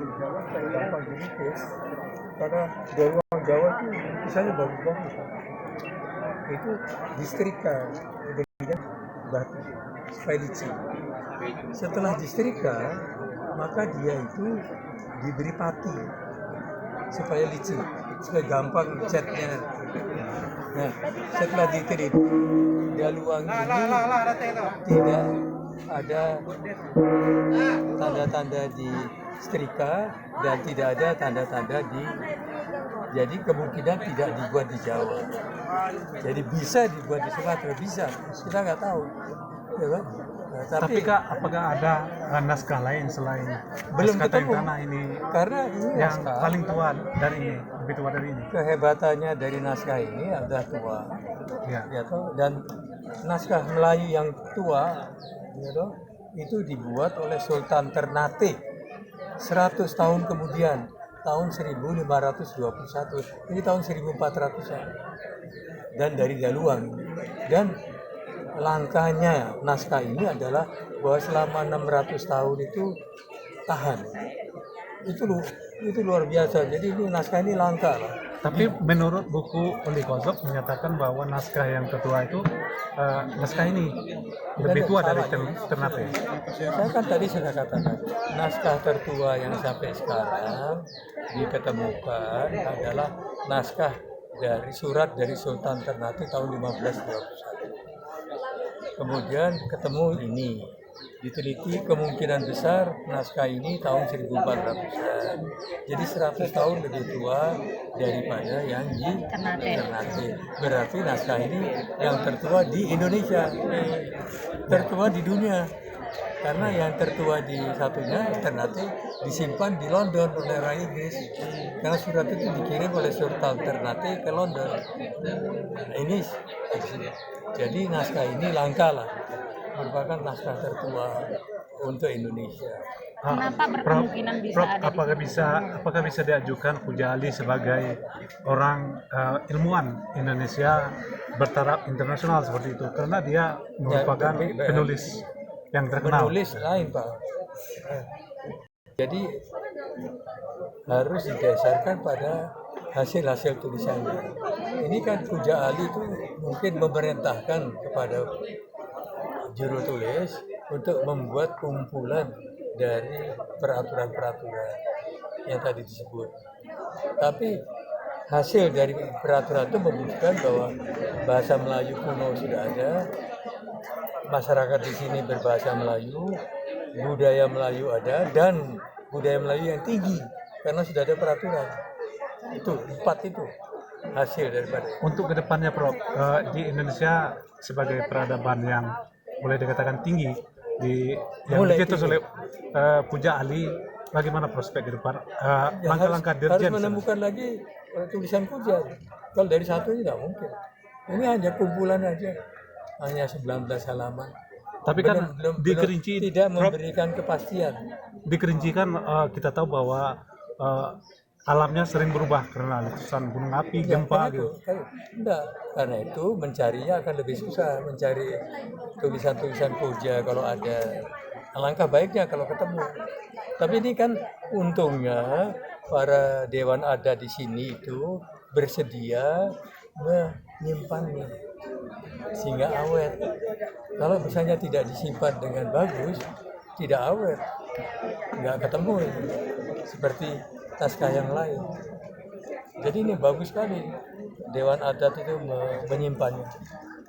Jawa saya gampang dilukis karena dari orang Jawa itu lukisannya bagus-bagus. Itu disetrika dengan batu supaya licin. Setelah disetrika, maka dia itu diberi pati supaya licin, supaya gampang catnya. Nah, setelah dikerik, daluang ini tidak ada tanda-tanda di setrika dan tidak ada tanda-tanda di, jadi kemungkinan tidak dibuat di Jawa. Jadi bisa dibuat di Sumatera, bisa, kita nggak tahu, ya kan? Nah, Tapi Kak, apakah ada naskah lain selain belum naskah ketemu Tanah ini karena ini yang naskah, paling tua dari ini, lebih tua dari ini? kehebatannya dari naskah ini adalah tua, Ya. ya toh, dan naskah Melayu yang tua, ya toh, itu dibuat oleh Sultan Ternate 100 tahun kemudian, tahun 1521, ini tahun 1400-an, dan dari daluang. Dan langkahnya naskah ini adalah bahwa selama 600 tahun itu tahan. Itu luar biasa. Jadi ini naskah ini langka lah. Tapi menurut buku Uli Kozok menyatakan bahwa naskah yang tertua itu naskah ini lebih tua dari Ternate. Saya kan tadi sudah katakan, naskah tertua yang sampai sekarang diketemukan adalah naskah dari surat dari Sultan Ternate tahun 1521. Kemudian ketemu ini, diteliti kemungkinan besar naskah ini tahun 1400-an. Jadi 100 tahun lebih tua daripada yang di Ternate. Berarti naskah ini yang tertua di Indonesia, tertua di dunia. Karena yang tertua di satunya, Ternate, disimpan di London oleh Raja Inggris. Karena surat itu dikirim oleh Sultan Ternate ke London. Nah, ini jadi naskah ini langka lah, merupakan naskah tertua untuk Indonesia. Kenapa berkemungkinan bisa ada di Apakah bisa diajukan Puja Ali sebagai orang ilmuwan Indonesia bertaraf internasional seperti itu, karena dia merupakan penulis yang terkenal. Penulis lain, Pak. Jadi harus didasarkan pada hasil-hasil tulisannya. Ini kan Puja Ali itu mungkin memerintahkan kepada juru tulis untuk membuat kumpulan dari peraturan-peraturan yang tadi disebut. Tapi hasil dari peraturan itu membuktikan bahwa bahasa Melayu kuno sudah ada, masyarakat di sini berbahasa Melayu, budaya Melayu ada, dan budaya Melayu yang tinggi karena sudah ada peraturan. Itu 4 itu hasil daripada. Untuk kedepannya Prof, di Indonesia sebagai peradaban yang boleh dikatakan tinggi yang dicetus oleh Puja Ali, bagaimana prospek ke depan? Langkah-langkah harus dirjen menemukan lagi tulisan Puja. Kalau dari satu ini nggak mungkin. Ini hanya kumpulan aja, hanya 19 halaman. Tapi kan dikerinci, tidak memberikan kepastian. Dikerincikan, kita tahu bahwa alamnya sering berubah karena letusan gunung api, gempa gitu. Enggak, karena itu mencarinya akan lebih susah, mencari tulisan-tulisan Puja kalau ada. Alangkah baiknya kalau ketemu. Tapi ini kan untungnya para dewan adat di sini itu bersedia menyimpannya sehingga awet. Kalau misalnya tidak disimpan dengan bagus, tidak awet, nggak ketemu itu. Seperti naskah yang lain. Jadi ini bagus sekali Dewan Adat itu menyimpannya.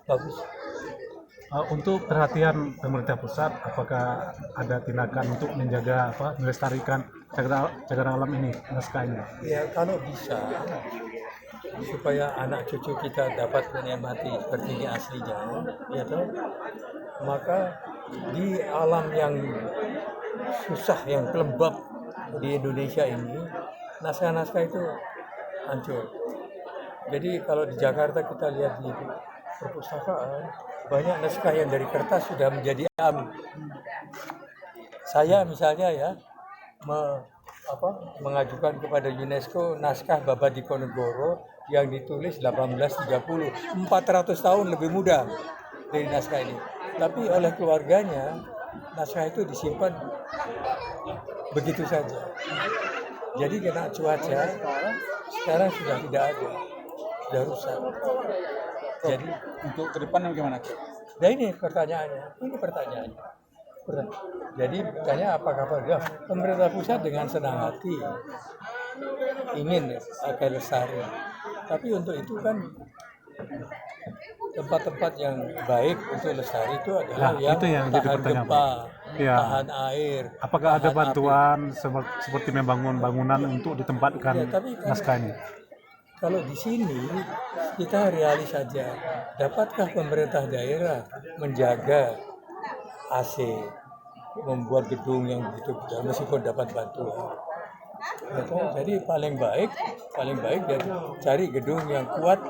Bagus. Untuk perhatian pemerintah pusat, apakah ada tindakan untuk menjaga melestarikan cagar alam ini, naskah ini? Ya kalau bisa supaya anak cucu kita dapat menikmati seperti ini aslinya, ya toh, maka di alam yang susah, yang lembab di Indonesia ini, naskah-naskah itu hancur. Jadi kalau di Jakarta kita lihat di perpustakaan, banyak naskah yang dari kertas sudah menjadi alam. Saya misalnya ya mengajukan kepada UNESCO naskah Babad Diponegoro yang ditulis 1830, 400 tahun lebih muda dari naskah ini. Tapi oleh keluarganya naskah itu disimpan begitu saja. Jadi kena cuaca sekarang sudah tidak ada, sudah rusak. Jadi Untuk ke depan bagaimana? nah ini pertanyaannya. Jadi bertanya apakah pemerintah pusat dengan senang hati ingin agar lestari. Tapi untuk itu kan tempat-tempat yang baik untuk lestari itu adalah Nah, itu yang jadi tahan pertanyaan, gempa, Ya. tahan air. Apakah ada tahan api. bantuan seperti membangun bangunan untuk ditempatkan Ya, tapi kan- naskah ini? Kalau di sini kita realis saja, dapatkah pemerintah daerah menjaga AC, membuat gedung yang begitu besar meskipun dapat bantuan? Jadi paling baik dia cari gedung yang kuat,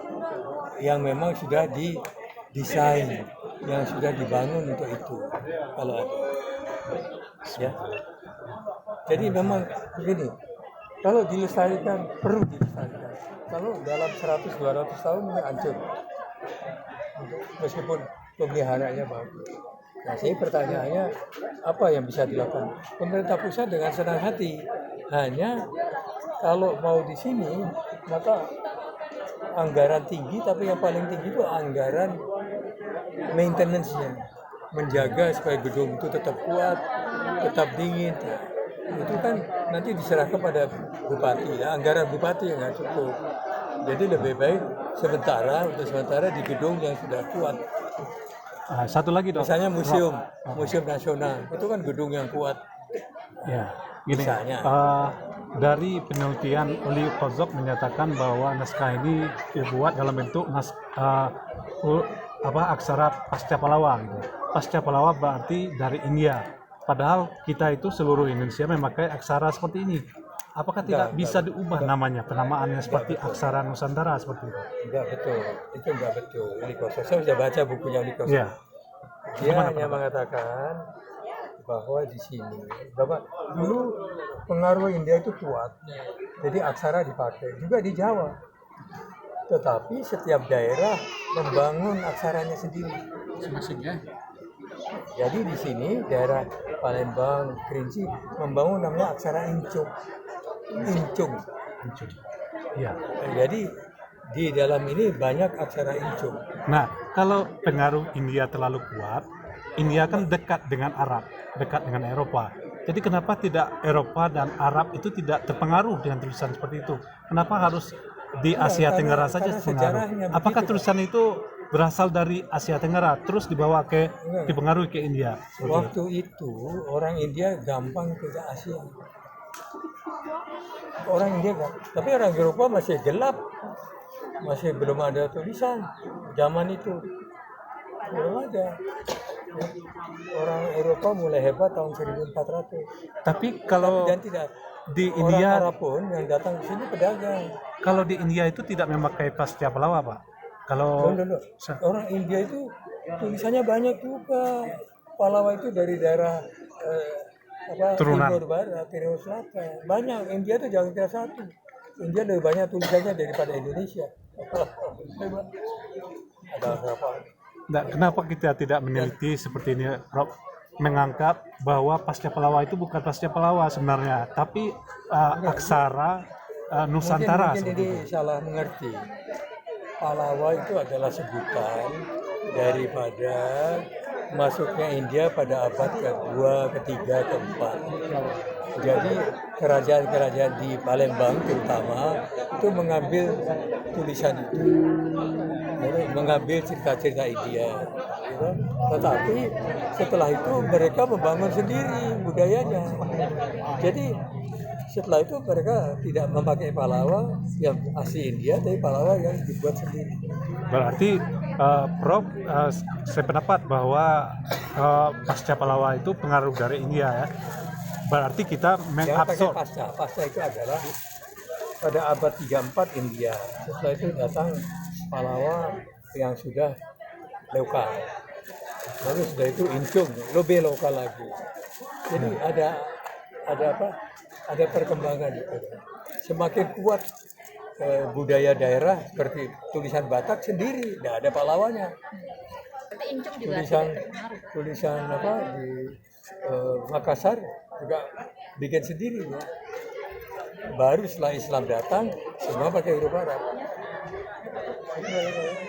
yang memang sudah didesain, yang sudah dibangun untuk itu. Kalau ada, ya. Jadi memang begini, kalau dilestarikan perlu dilestarikan. Kalau dalam 100-200 tahun ini hancur, meskipun pemeliharaannya bagus. Nah, saya pertanyaannya apa yang bisa dilakukan pemerintah pusat dengan senang hati. Hanya kalau mau di sini maka anggaran tinggi, tapi yang paling tinggi itu anggaran maintenance-nya, menjaga supaya gedung itu tetap kuat, tetap dingin. Itu kan nanti diserahkan pada bupati, ya. Anggaran bupati yang nggak cukup. Jadi lebih baik untuk sementara di gedung yang sudah kuat. Satu lagi dok. Misalnya museum nasional, itu kan gedung yang kuat. Ya, gini. Misalnya. Dari penelitian Oli Kozok menyatakan bahwa naskah ini dibuat dalam bentuk aksara pasca Pallawa. Gitu. Pasca Pallawa berarti dari India. Padahal kita itu seluruh Indonesia memakai aksara seperti ini. Apakah tidak bisa diubah namanya, penamaannya seperti aksara Nusantara seperti itu? Enggak betul, itu enggak betul. Oli Kozok, saya sudah baca bukunya Oli Kozok. Ya. Dia hanya mengatakan bahwa di sini, bahwa dulu pengaruh India itu kuat, jadi aksara dipakai juga di Jawa. Tetapi setiap daerah membangun aksaranya sendiri. Masing-masing ya. Jadi di sini daerah Palembang, Kerinci membangun namanya aksara Incung. Ya. Jadi di dalam ini banyak aksara Incung. Nah, kalau pengaruh India terlalu kuat, India kan dekat dengan Arab, dekat dengan Eropa. Jadi kenapa tidak Eropa dan Arab itu tidak terpengaruh dengan tulisan seperti itu? Kenapa harus di Asia Tenggara saja terpengaruh? Apakah tulisan itu berasal dari Asia Tenggara terus dibawa dipengaruhi ke India? Waktu itu orang India gampang ke Asia. Orang India kan, tapi orang Eropa masih gelap, masih belum ada tulisan zaman itu, belum ada. Orang Eropa mulai hebat tahun 1400. Tapi kalau dan tidak di orang India, Arab pun yang datang ke sini pedagang. kalau di India itu tidak memakai pasca Pallawa, Pak. Kalau Orang India itu tulisannya banyak juga. Pahlawa itu dari daerah Turunan. Timur Barat, Timur Selatan. Banyak. India itu jangan kira satu. India lebih banyak tulisannya daripada Indonesia. Ada berapa? Nah, kenapa kita tidak meneliti seperti ini, Rob? Menganggap bahwa pasca Pallawa itu bukan pasca Pallawa sebenarnya, tapi aksara Nusantara. Mungkin ini salah mengerti. Pahlawa itu adalah sebutan daripada masuknya India pada abad kedua, ketiga, keempat. Jadi kerajaan-kerajaan di Palembang terutama itu mengambil tulisan itu, mengambil cerita-cerita India. Tetapi setelah itu mereka membangun sendiri budayanya. Jadi setelah itu mereka tidak memakai Pahlawa yang asli India, tapi Pahlawa yang dibuat sendiri. Berarti Prof, saya pendapat bahwa pasca Pallawa itu pengaruh dari India ya. Berarti kita mengabsorb. Pasca itu adalah pada abad 34 India. Setelah itu datang Pahlawa yang sudah lokal. Lalu sudah itu Incung, lebih lokal lagi. Jadi ada apa? Ada perkembangan itu. Semakin kuat budaya daerah seperti tulisan Batak sendiri, tidak ada pahlawanya. Tulisan apa di Makassar juga bikin sendiri ya. Baru setelah Islam datang, semua pakai huruf Arab.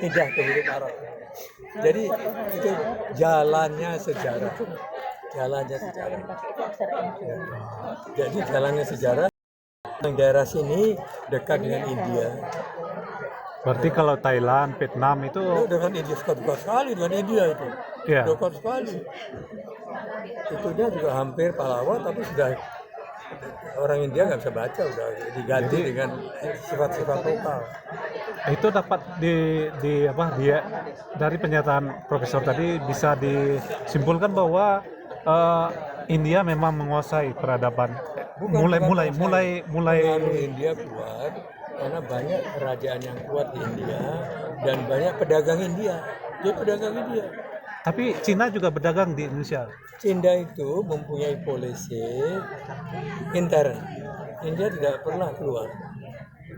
Pindah ke huruf Arab. Jadi itu jalannya sejarah. Jalannya sejarah. Ya. Jadi jalannya sejarah. Daerah sini dekat dengan India. Berarti kalau Thailand, Vietnam itu Dengan India dekat sekali dengan India itu. Iya. Dekat sekali. Itu dia juga hampir Pahlawan, tapi sudah orang India nggak bisa baca, udah diganti dengan sifat-sifat lokal. itu dapat dari pernyataan Profesor tadi bisa disimpulkan bahwa India memang menguasai peradaban mulai Pengaruh India kuat karena banyak kerajaan yang kuat di India dan banyak pedagang India. Dia pedagang India. tapi Cina juga berdagang di Indonesia. Cina itu mempunyai polisi intern. India tidak pernah keluar.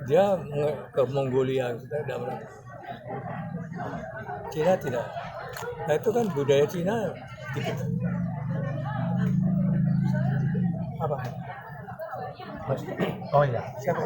Dia ke Mongolia, tidak pernah. Cina tidak. Nah itu kan budaya Cina. Apa? Oh iya. Siapa?